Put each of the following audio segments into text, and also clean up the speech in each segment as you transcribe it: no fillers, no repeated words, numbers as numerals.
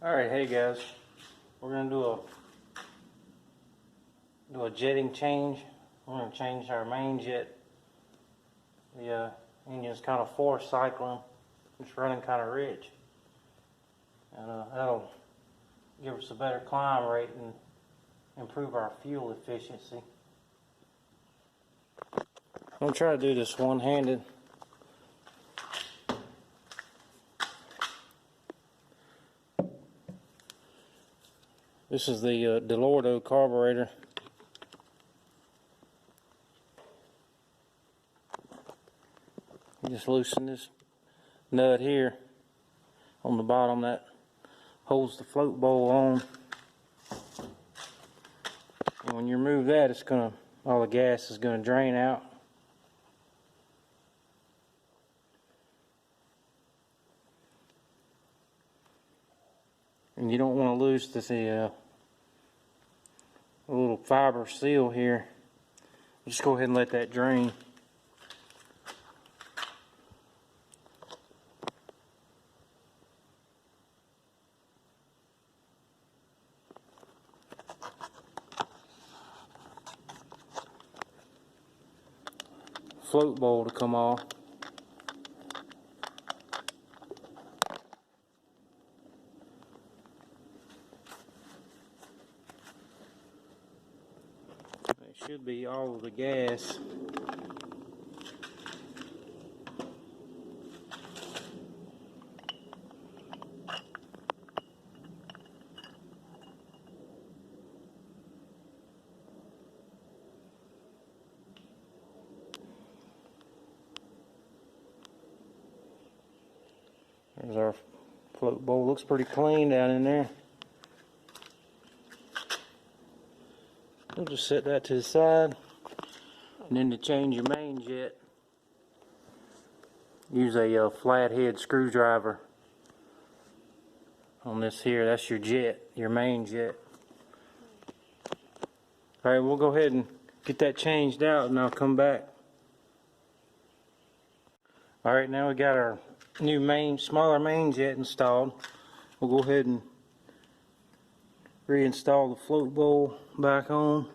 Alright, hey guys, we're going to do a jetting change. We're going to change our main jet. The engine's kind of forced cycling. It's running kind of rich. And that'll give us a better climb rate and improve our fuel efficiency. I'm going to try to do this one-handed. This is the DeLordo carburetor. Just loosen this nut here on the bottom that holds the float bowl on. And when you remove that, it's gonna, all the gas is gonna drain out. And you don't want to lose this little fiber seal here. Just go ahead and let that drain. Float bowl to come off. It should be all of the gas. There's our float bowl. Looks pretty clean down in there. We'll just set that to the side. And then to change your main jet, use a flathead screwdriver on this here. That's your jet, your main jet. Alright, we'll go ahead and get that changed out and I'll come back. Alright, now we got our new smaller main jet installed. We'll go ahead and reinstall the float bowl back on.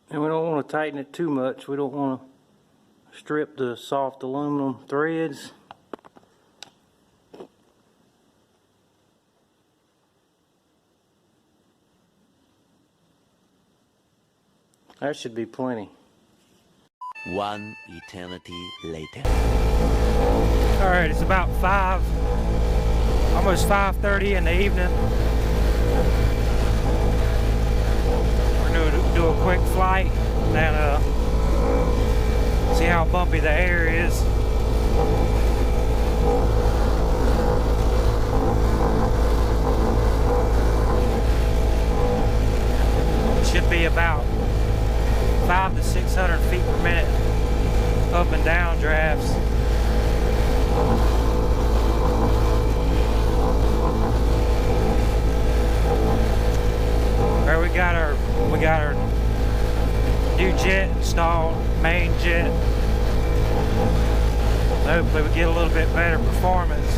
And we don't want to tighten it too much. We don't want to strip the soft aluminum threads. That should be plenty. One eternity later. Alright, it's about almost 5:30 in the evening. Do a quick flight and see how bumpy the air is. It should be about 500 to 600 feet per minute up and down drafts. There we got our new jet installed, main jet. So hopefully we get a little bit better performance.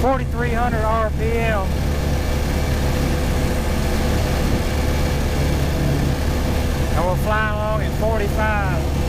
4,300 RPM. And we'll fly along at 45.